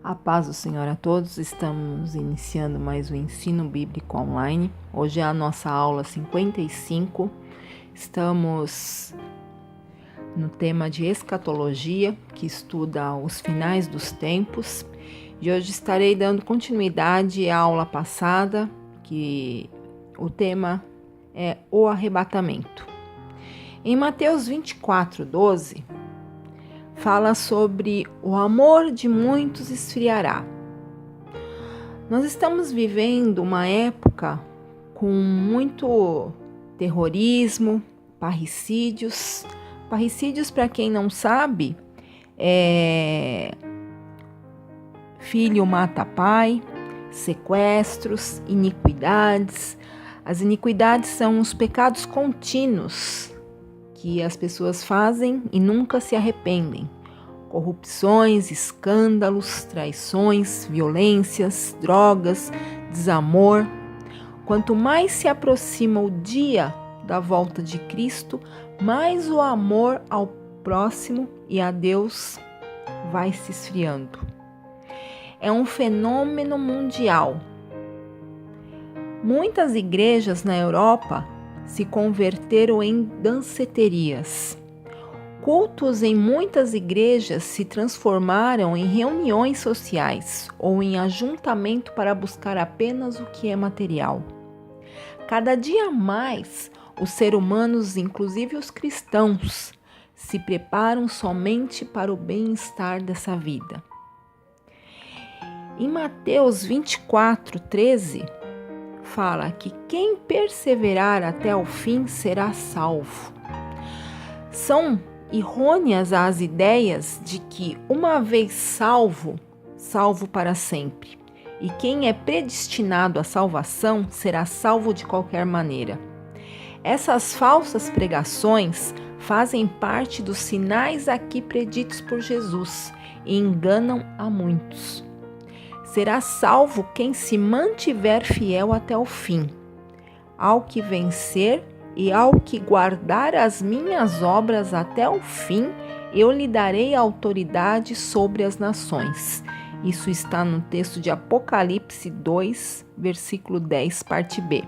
A paz do Senhor a todos, estamos iniciando mais um ensino bíblico online. Hoje é a nossa aula 55, estamos no tema de escatologia, que estuda os finais dos tempos. E hoje estarei dando continuidade à aula passada, que o tema é o arrebatamento. Em Mateus 24:12, fala sobre o amor de muitos esfriará. Nós estamos vivendo uma época com muito terrorismo, parricídios. Parricídios, para quem não sabe, filho mata pai, sequestros, iniquidades. As iniquidades são os pecados contínuos que as pessoas fazem e nunca se arrependem. Corrupções, escândalos, traições, violências, drogas, desamor. Quanto mais se aproxima o dia da volta de Cristo, mais o amor ao próximo e a Deus vai se esfriando. É um fenômeno mundial. Muitas igrejas na Europa se converteram em danceterias. Cultos em muitas igrejas se transformaram em reuniões sociais ou em ajuntamento para buscar apenas o que é material. Cada dia mais, os seres humanos, inclusive os cristãos, se preparam somente para o bem-estar dessa vida. Em Mateus 24:13, fala que quem perseverar até o fim será salvo. São errôneas as ideias de que uma vez salvo, salvo para sempre. E quem é predestinado à salvação será salvo de qualquer maneira. Essas falsas pregações fazem parte dos sinais aqui preditos por Jesus e enganam a muitos. Será salvo quem se mantiver fiel até o fim. Ao que vencer e ao que guardar as minhas obras até o fim, eu lhe darei autoridade sobre as nações. Isso está no texto de Apocalipse 2, versículo 10, parte B.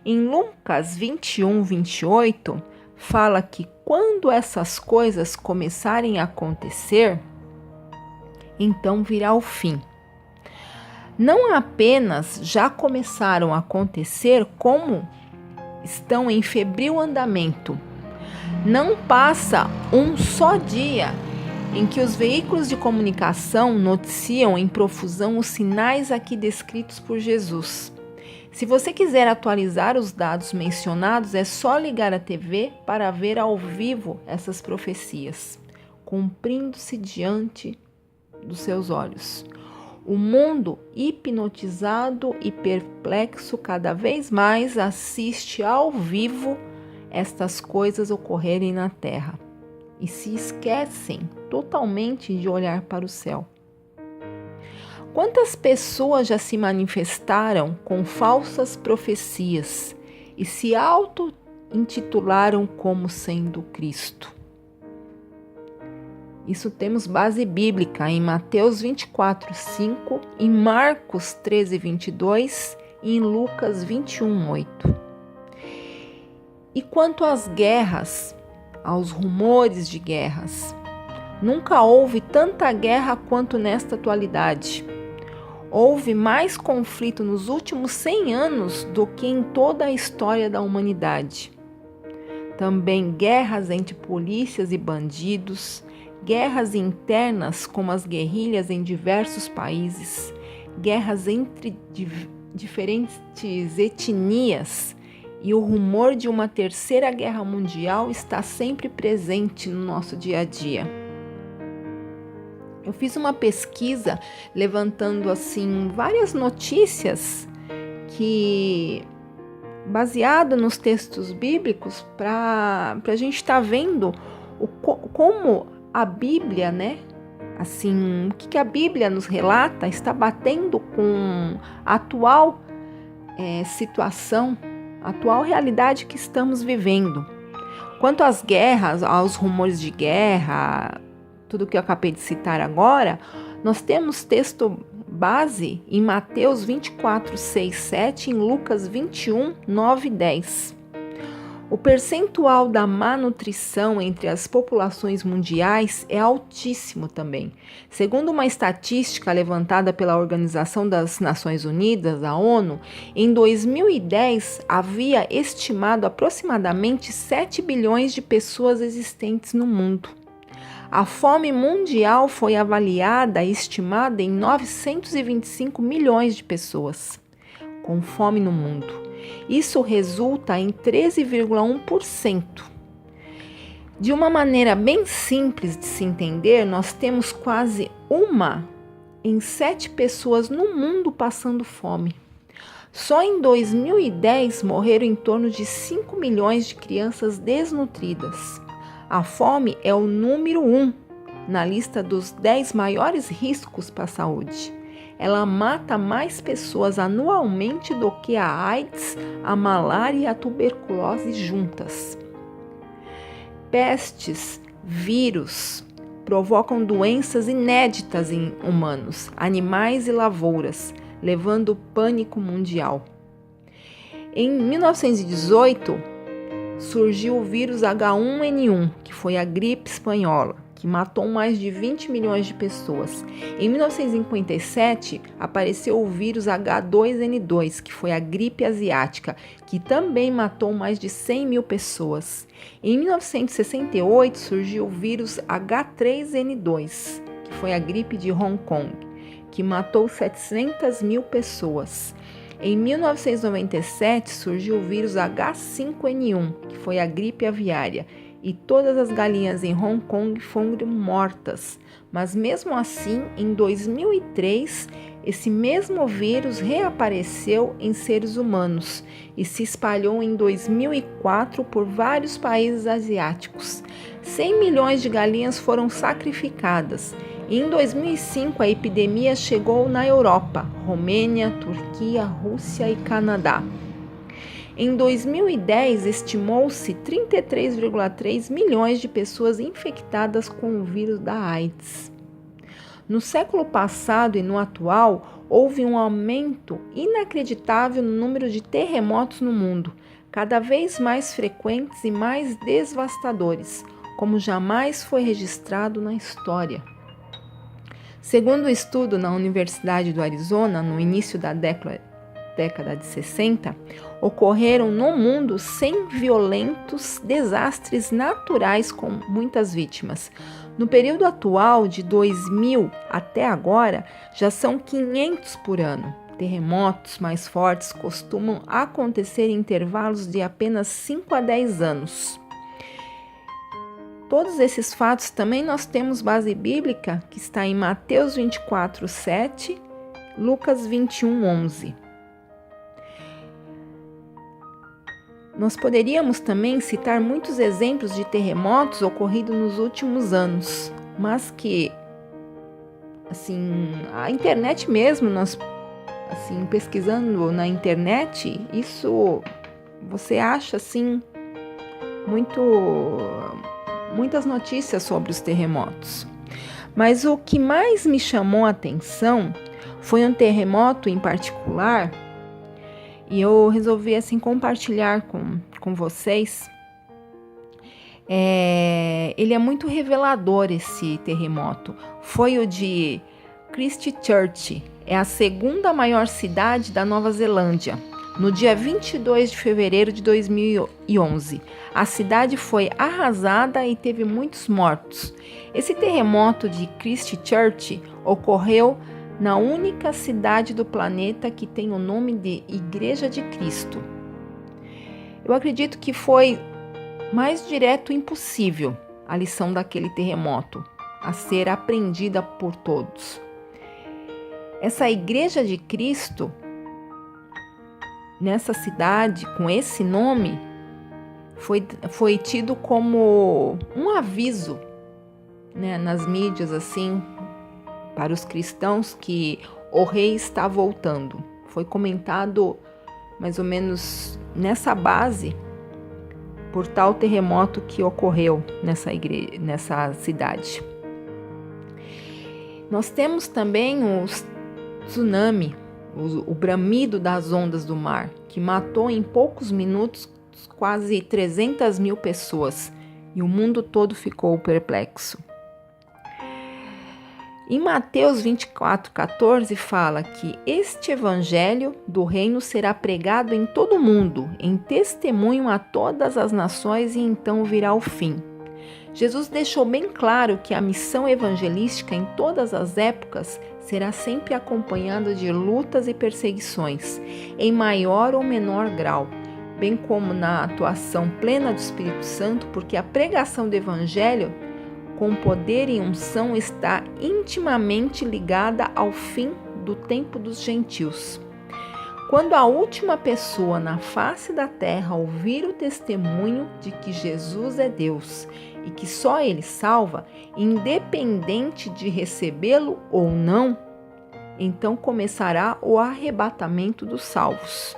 Em Lucas 21:28, fala que quando essas coisas começarem a acontecer, então virá o fim. Não apenas já começaram a acontecer, como estão em febril andamento. Não passa um só dia em que os veículos de comunicação noticiam em profusão os sinais aqui descritos por Jesus. Se você quiser atualizar os dados mencionados, é só ligar a TV para ver ao vivo essas profecias, cumprindo-se diante dos seus olhos. O mundo, hipnotizado e perplexo, cada vez mais assiste ao vivo estas coisas ocorrerem na Terra e se esquecem totalmente de olhar para o céu. Quantas pessoas já se manifestaram com falsas profecias e se auto-intitularam como sendo Cristo? Isso temos base bíblica em Mateus 24:5, em Marcos 13:22 e em Lucas 21:8. E quanto às guerras, aos rumores de guerras, nunca houve tanta guerra quanto nesta atualidade. Houve mais conflito nos últimos 100 anos do que em toda a história da humanidade. Também guerras entre polícias e bandidos, guerras internas como as guerrilhas em diversos países, guerras entre diferentes etnias, e o rumor de uma terceira guerra mundial está sempre presente no nosso dia a dia. Eu fiz uma pesquisa levantando assim várias notícias que, baseado nos textos bíblicos, para a gente estar vendo como a Bíblia, assim, o que a Bíblia nos relata está batendo com a atual situação, a atual realidade que estamos vivendo. Quanto às guerras, aos rumores de guerra, tudo que eu acabei de citar agora, Nós temos texto base em Mateus 24, 6, 7 e em Lucas 21, 9 e 10. O percentual da má nutrição entre as populações mundiais é altíssimo também. Segundo uma estatística levantada pela Organização das Nações Unidas, a ONU, em 2010 havia estimado aproximadamente 7 bilhões de pessoas existentes no mundo. A fome mundial foi avaliada e estimada em 925 milhões de pessoas com fome no mundo. Isso resulta em 13,1%. De uma maneira bem simples de se entender, nós temos quase 1 em 7 pessoas no mundo passando fome. Só em 2010 morreram em torno de 5 milhões de crianças desnutridas. A fome é o número 1 na lista dos 10 maiores riscos para a saúde. Ela mata mais pessoas anualmente do que a AIDS, a malária e a tuberculose juntas. Pestes, vírus, provocam doenças inéditas em humanos, animais e lavouras, levando pânico mundial. Em 1918, surgiu o vírus H1N1, que foi a gripe espanhola, que matou mais de 20 milhões de pessoas. Em 1957, apareceu o vírus H2N2, que foi a gripe asiática, que também matou mais de 100 mil pessoas. Em 1968, surgiu o vírus H3N2, que foi a gripe de Hong Kong, que matou 700 mil pessoas. Em 1997, surgiu o vírus H5N1, que foi a gripe aviária, e todas as galinhas em Hong Kong foram mortas. Mas mesmo assim, em 2003, esse mesmo vírus reapareceu em seres humanos e se espalhou em 2004 por vários países asiáticos. 100 milhões de galinhas foram sacrificadas. E em 2005, a epidemia chegou na Europa, Romênia, Turquia, Rússia e Canadá. Em 2010, estimou-se 33,3 milhões de pessoas infectadas com o vírus da AIDS. No século passado e no atual, houve um aumento inacreditável no número de terremotos no mundo, cada vez mais frequentes e mais devastadores, como jamais foi registrado na história. Segundo o estudo na Universidade do Arizona, no início da década de 60, ocorreram no mundo 100 violentos desastres naturais com muitas vítimas. No período atual, de 2000 até agora, já são 500 por ano. Terremotos mais fortes costumam acontecer em intervalos de apenas 5 a 10 anos. Todos esses fatos também nós temos base bíblica, que está em Mateus 24, 7, Lucas 21, 11. Nós poderíamos também citar muitos exemplos de terremotos ocorridos nos últimos anos, mas que, a internet mesmo, nós, pesquisando na internet, isso você acha, muitas notícias sobre os terremotos. Mas o que mais me chamou a atenção foi um terremoto em particular. E eu resolvi compartilhar com vocês. Ele é muito revelador, esse terremoto. Foi o de Christchurch, é a segunda maior cidade da Nova Zelândia. No dia 22 de fevereiro de 2011, a cidade foi arrasada e teve muitos mortos. Esse terremoto de Christchurch ocorreu na única cidade do planeta que tem o nome de Igreja de Cristo. Eu acredito que foi mais direto impossível a lição daquele terremoto, a ser aprendida por todos. Essa Igreja de Cristo, nessa cidade, com esse nome, foi tido como um aviso, nas mídias, para os cristãos que o rei está voltando. Foi comentado mais ou menos nessa base por tal terremoto que ocorreu nessa cidade. Nós temos também o tsunami, o bramido das ondas do mar, que matou em poucos minutos quase 300 mil pessoas e o mundo todo ficou perplexo. Em Mateus 24:14 fala que este evangelho do reino será pregado em todo o mundo, em testemunho a todas as nações, e então virá o fim. Jesus deixou bem claro que a missão evangelística em todas as épocas será sempre acompanhada de lutas e perseguições, em maior ou menor grau, bem como na atuação plena do Espírito Santo, porque a pregação do evangelho com poder e unção está intimamente ligada ao fim do tempo dos gentios. Quando a última pessoa na face da terra ouvir o testemunho de que Jesus é Deus e que só Ele salva, independente de recebê-lo ou não, então começará o arrebatamento dos salvos.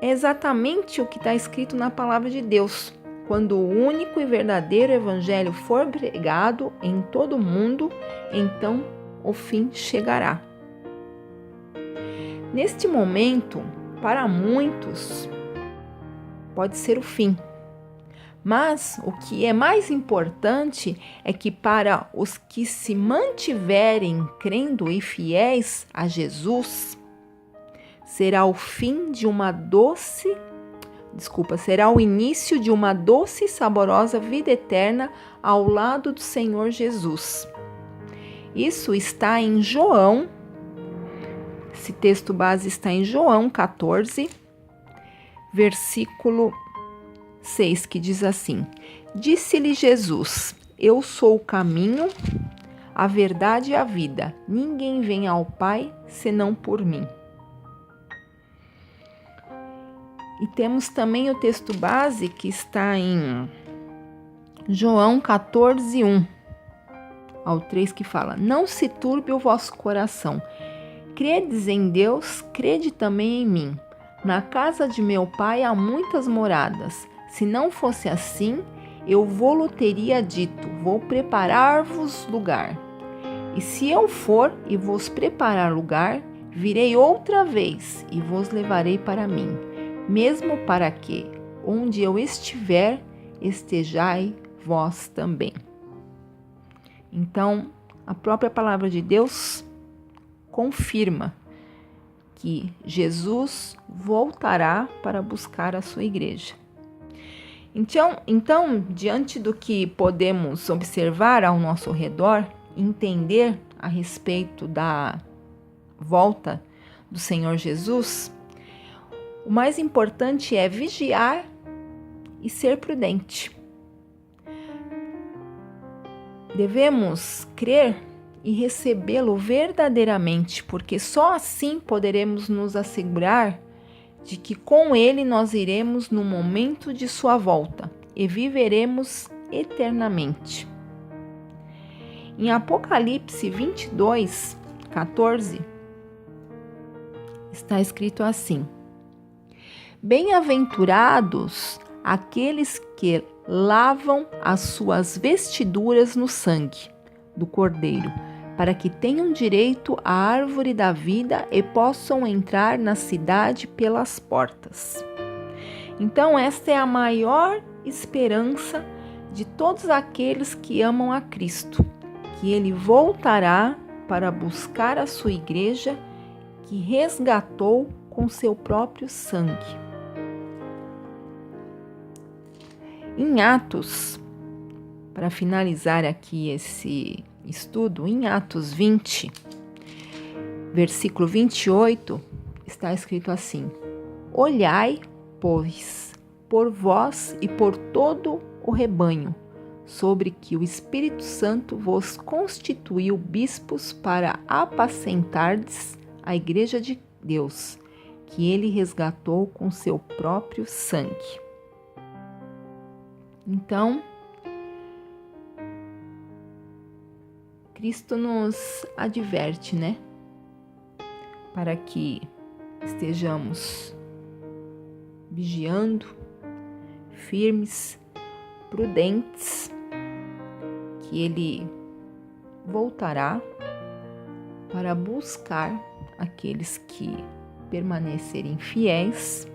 É exatamente o que está escrito na palavra de Deus. Quando o único e verdadeiro evangelho for pregado em todo o mundo, então o fim chegará. Neste momento, para muitos, pode ser o fim. Mas o que é mais importante é que para os que se mantiverem crendo e fiéis a Jesus, será o início de uma doce e saborosa vida eterna ao lado do Senhor Jesus. Isso está em João, esse texto base está em João 14, versículo 6, que diz assim: Disse-lhe Jesus: Eu sou o caminho, a verdade e a vida. Ninguém vem ao Pai senão por mim. E temos também o texto base que está em João 14, 1 ao 3, que fala: Não se turbe o vosso coração. Credes em Deus, crede também em mim. Na casa de meu Pai há muitas moradas. Se não fosse assim, eu vou-lo teria dito: Vou preparar-vos lugar. E se eu for e vos preparar lugar, virei outra vez e vos levarei para mim, mesmo para que, onde eu estiver, estejai vós também. Então, a própria palavra de Deus confirma que Jesus voltará para buscar a sua igreja. Então, diante do que podemos observar ao nosso redor, entender a respeito da volta do Senhor Jesus, o mais importante é vigiar e ser prudente. Devemos crer e recebê-lo verdadeiramente, porque só assim poderemos nos assegurar de que com ele nós iremos no momento de sua volta e viveremos eternamente. Em Apocalipse 22, 14, está escrito assim: Bem-aventurados aqueles que lavam as suas vestiduras no sangue do Cordeiro, para que tenham direito à árvore da vida e possam entrar na cidade pelas portas. Então, esta é a maior esperança de todos aqueles que amam a Cristo, que Ele voltará para buscar a sua igreja, que resgatou com seu próprio sangue. Em Atos, para finalizar aqui esse estudo, em Atos 20, versículo 28, está escrito assim: Olhai, pois, por vós e por todo o rebanho, sobre que o Espírito Santo vos constituiu bispos para apacentardes a igreja de Deus, que ele resgatou com seu próprio sangue. Então, Cristo nos adverte, né? Para que estejamos vigiando, firmes, prudentes, que Ele voltará para buscar aqueles que permanecerem fiéis,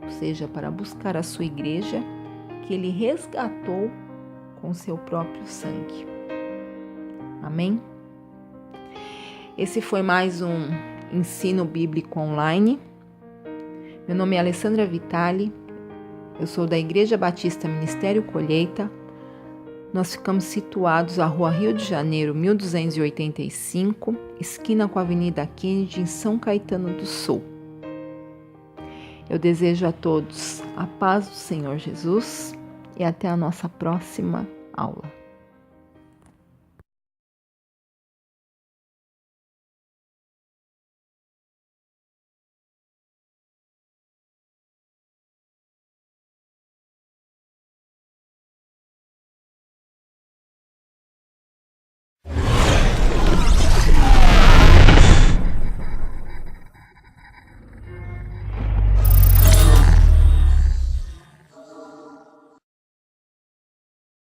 ou seja, para buscar a sua igreja, que ele resgatou com seu próprio sangue. Amém? Esse foi mais um ensino bíblico online. Meu nome é Alessandra Vitali, eu sou da Igreja Batista Ministério Colheita. Nós ficamos situados à Rua Rio de Janeiro, 1285, esquina com a Avenida Kennedy, em São Caetano do Sul. Eu desejo a todos a paz do Senhor Jesus e até a nossa próxima aula.